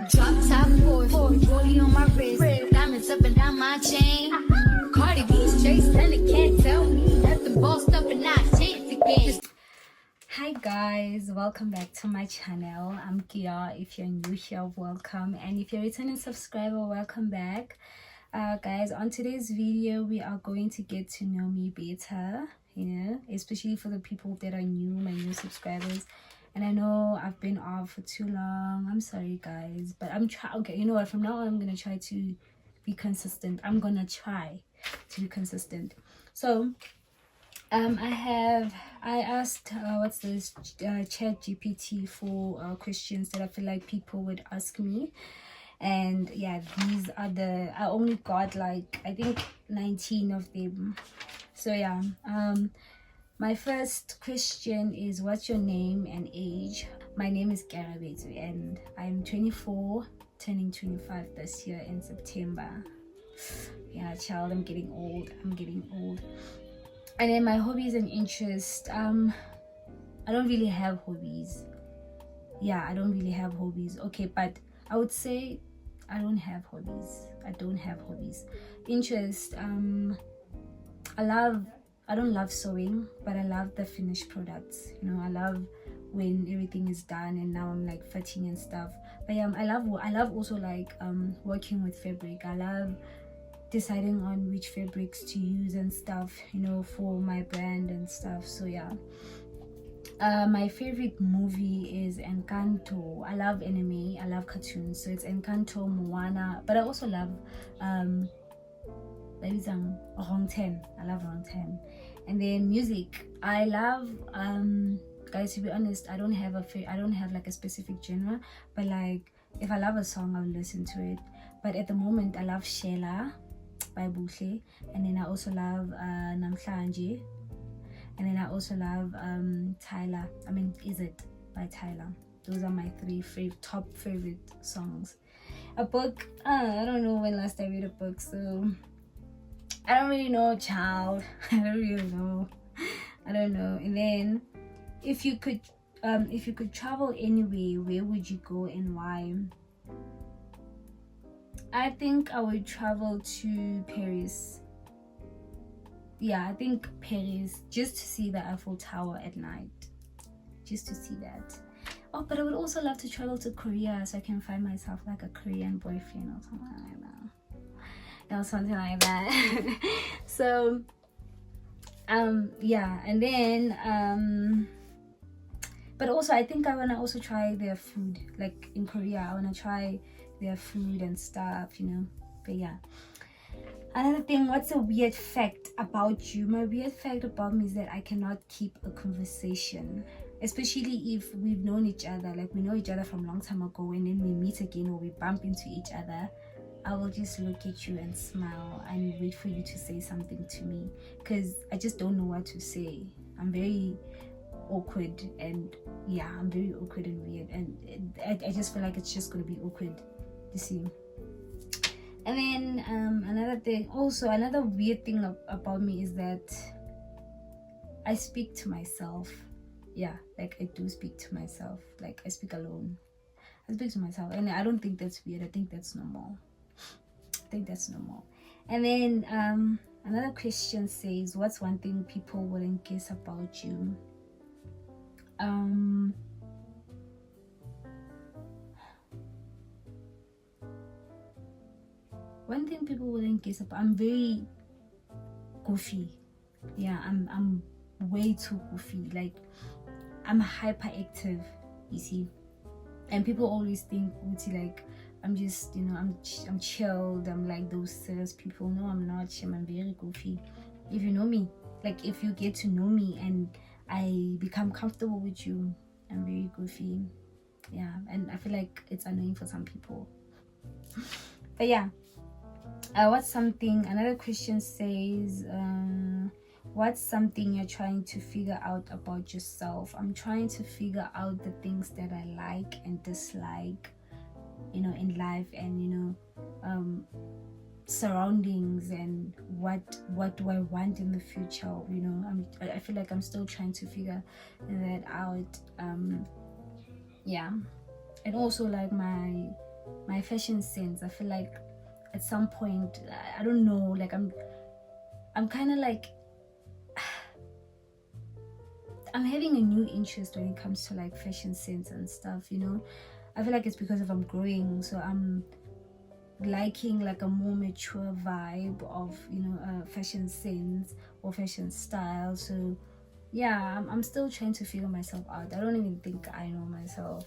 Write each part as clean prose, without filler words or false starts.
Drop top Porsche, rollie on my wrist, diamonds up and down my chain. Cardi B straight stunning, can't tell me nothing. Bossed up and not changed again. Hi guys, welcome back to my channel. I'm Kia. If you're new here, welcome, and if you're a returning subscriber, welcome back. Guys, on today's video we are going to get to know me better, especially for the people that are new, my new subscribers. And I know I've been off for too long. I'm sorry guys, but I'm trying. Okay, you know what, from now on I'm gonna try to be consistent. I'm gonna try to be consistent. So I asked what's this chat GPT for questions that I feel like people would ask me, and yeah, these are I only got like I think 19 of them. So yeah, my first question is, what's your name and age? My name is Karabetu and I'm 24, turning 25 this year in September. Yeah, child, I'm getting old. And then my hobbies and interests, I don't really have hobbies. Yeah, I don't really have hobbies. Okay, but I would say I don't have hobbies. Interest, I don't love sewing, but I love the finished products. I love when everything is done and now I'm like fitting and stuff. But yeah, I love also like working with fabric. I love deciding on which fabrics to use and stuff, for my brand and stuff. So yeah, my favorite movie is Encanto. I love anime, I love cartoons, so it's Encanto, Moana, but I also love Wrong 10. I love Wrong 10. And then music, I love guys, to be honest, I don't have like a specific genre, but like if I love a song I'll listen to it. But at the moment I love Shela by Buhle, and then I also love Namhlanje, and then I also love Tyler. Is It by Tyler. Those are my three top favorite songs. A book, I don't know when last I read a book, so I don't really know, child. I don't know. And then if you could travel anywhere, where would you go and why? I think I would travel to Paris. Yeah, I think Paris, just to see the Eiffel Tower at night. Just to see that. Oh, but I would also love to travel to Korea so I can find myself like a Korean boyfriend or something like that. So yeah, and then but also I think I want to also try their food. Like in Korea, I want to try their food and stuff, but yeah. Another thing, what's a weird fact about you? My weird fact about me is that I cannot keep a conversation, especially if we've known each other, like we know each other from a long time ago, and then we meet again or we bump into each other. I will just look at you and smile and wait for you to say something to me, because I just don't know what to say. I'm very awkward, and yeah, I'm very awkward and weird, and I just feel like it's just gonna be awkward, you see. And then another weird thing about me is that I speak to myself. Yeah, like I do speak to myself. Like I speak alone. I speak to myself, and I don't think that's weird. I think that's normal. And then another question says, what's one thing people wouldn't guess about you? One thing people wouldn't guess about, I'm very goofy. Yeah, I'm way too goofy. Like I'm hyperactive, you see, and people always think like I'm just, I'm chilled, I'm like those serious people. No, I'm not. I'm very goofy. If you know me, like if you get to know me and I become comfortable with you, I'm very goofy. Yeah, and I feel like it's annoying for some people. But yeah, another question says, what's something you're trying to figure out about yourself? I'm trying to figure out the things that I like and dislike, in life, and surroundings, and what do I want in the future. I feel like I'm still trying to figure that out. Yeah, and also like my my fashion sense. I feel like at some point, I don't know, like I'm kind of like I'm having a new interest when it comes to like fashion sense and stuff, you know. I feel like it's because I'm growing, so I'm liking like a more mature vibe of, you know, fashion sense or fashion style. So yeah, I'm still trying to figure myself out. I don't even think I know myself.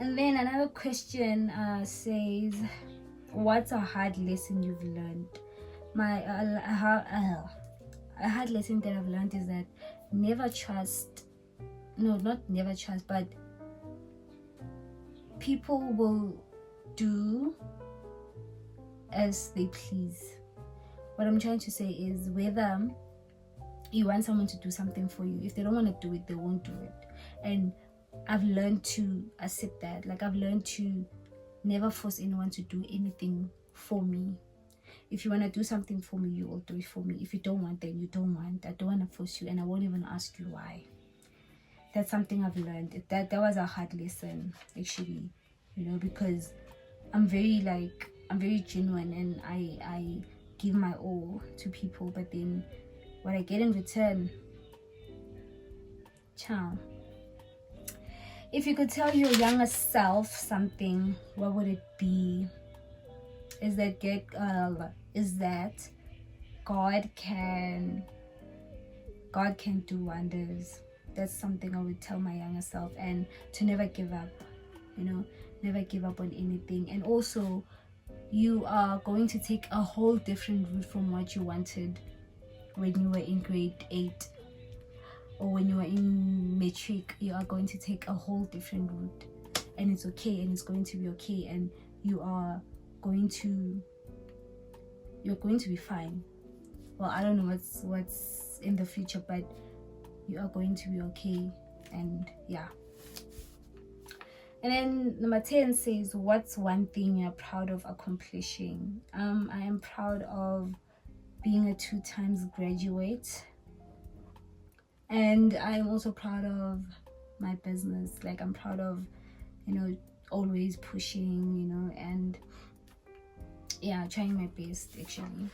And then another question says, what's a hard lesson you've learned? A hard lesson that I've learned is that not never trust, but people will do as they please. What I'm trying to say is, whether you want someone to do something for you, if they don't want to do it, they won't do it. And I've learned to accept that. Like, I've learned to never force anyone to do anything for me. If you want to do something for me, you will do it for me. If you don't want, then you don't want. I don't want to force you, and I won't even ask you why. That's something I've learned. That was a hard lesson, actually, you know, because I'm very genuine, and I give my all to people, but then what I get in return, ciao. If you could tell your younger self something, what would it be? Is that God can do wonders. That's something I would tell my younger self, and to never give up, you know, never give up on anything. And also, you are going to take a whole different route from what you wanted when you were in grade 8 or when you were in matric. You are going to take a whole different route, and it's okay, and it's going to be okay, and you're going to be fine. Well, I don't know what's in the future, but you are going to be okay. And yeah. And then number 10 says, what's one thing you're proud of accomplishing? I am proud of being a 2 times graduate, and I'm also proud of my business. Like, I'm proud of, you know, always pushing, you know, and yeah, trying my best, actually.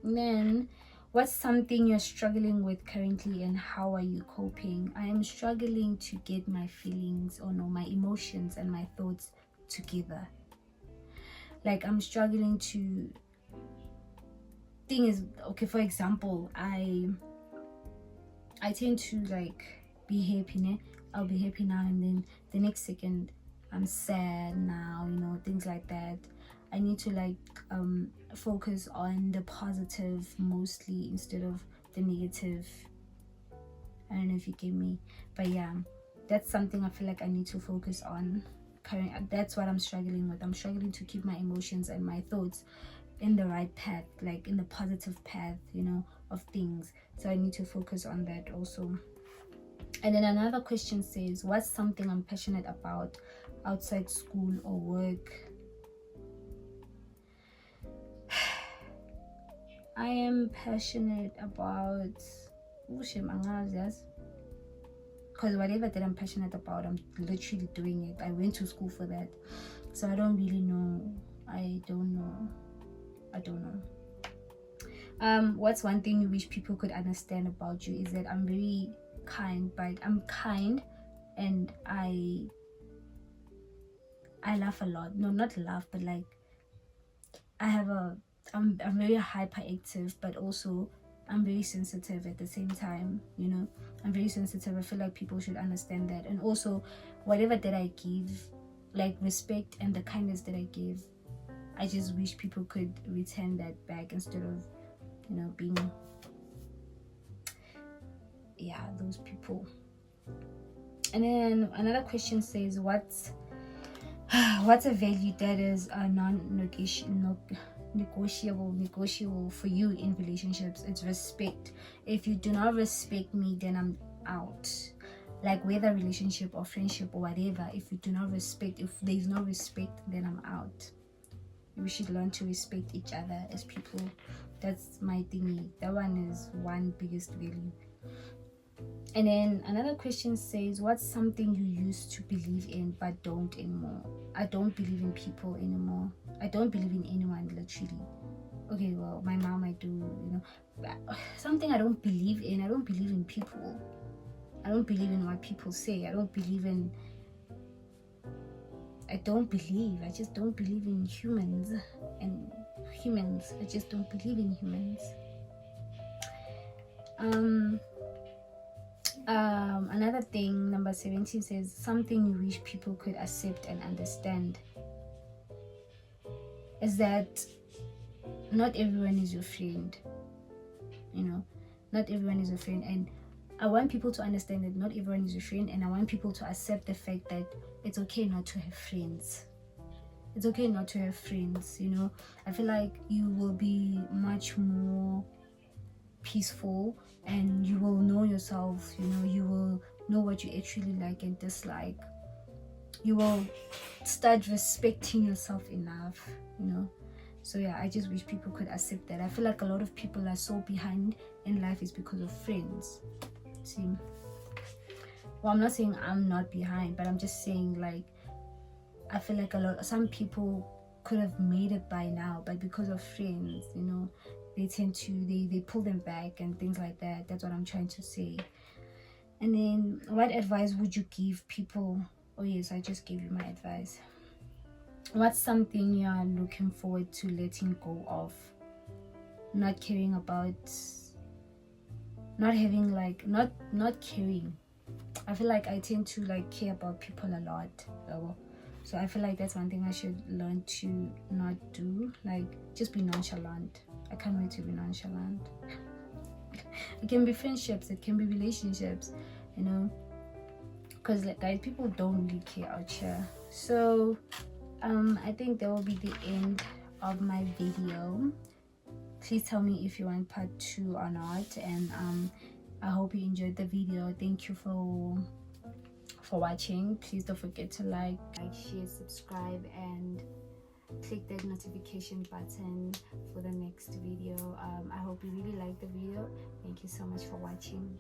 And then, what's something you're struggling with currently, and how are you coping? I am struggling to get my feelings, or no, my emotions and my thoughts together. Like, I'm struggling to, thing is, okay, for example, I tend to like be happy, né? I'll be happy now, and then the next second I'm sad now, you know, things like that. I need to like focus on the positive mostly instead of the negative. I don't know if you get me, but yeah, that's something I feel like I need to focus on. That's what I'm struggling with. I'm struggling to keep my emotions and my thoughts in the right path, like in the positive path, you know, of things. So I need to focus on that also. And then another question says, what's something I'm passionate about outside school or work? I am passionate about because whatever that I'm passionate about, I'm literally doing it. I went to school for that, so I don't really know. I don't know. What's one thing you wish people could understand about you is that I'm very kind, but I'm kind, and I laugh a lot. No, not laugh, but like I'm very hyperactive, but also I'm very sensitive at the same time, you know. I'm very sensitive. I feel like people should understand that. And also, whatever that I give, like respect and the kindness that I give, I just wish people could return that back instead of, you know, being those people. And then another question says, what's a value that is negotiable for you in relationships? It's respect. If you do not respect me, then I'm out. Like, whether relationship or friendship or whatever, if you do not respect, if there is no respect, then I'm out. We should learn to respect each other as people. That's my thingy. That one is one biggest value. And then another question says, what's something you used to believe in but don't anymore? I don't believe in people anymore. I don't believe in anyone, literally. Okay, well, my mom, I do, something I don't believe in. I don't believe in people. I don't believe in what people say. I just don't believe in humans. I just don't believe in humans. Another thing, number 17 says, something you wish people could accept and understand is that not everyone is your friend. Not everyone is your friend, and I want people to understand that not everyone is your friend, and I want people to accept the fact that it's okay not to have friends. It's okay not to have friends. I feel like you will be much more peaceful, and you will know yourself. You will know what you actually like and dislike. You will start respecting yourself enough. So yeah, I just wish people could accept that. I feel like a lot of people are so behind in life is because of friends. See, well, I'm not saying I'm not behind, but I'm just saying, like, I feel like some people could have made it by now, but because of friends, they tend to they pull them back and things like that. That's what I'm trying to say. And then, what advice would you give people? Oh yes, I just gave you my advice. What's something you are looking forward to letting go of? Not caring about, not having, like, not caring. I feel like I tend to, like, care about people a lot. So I feel like that's one thing I should learn to not do. Like, just be nonchalant. I can't wait to be nonchalant. It can be friendships, it can be relationships, because, like, guys, people don't really care out here. So I think that will be the end of my video. Please tell me if you want part 2 or not, and I hope you enjoyed the video. Thank you for watching. Please don't forget to like, share, subscribe, and click that notification button for the next video. I hope you really liked the video. Thank you so much for watching.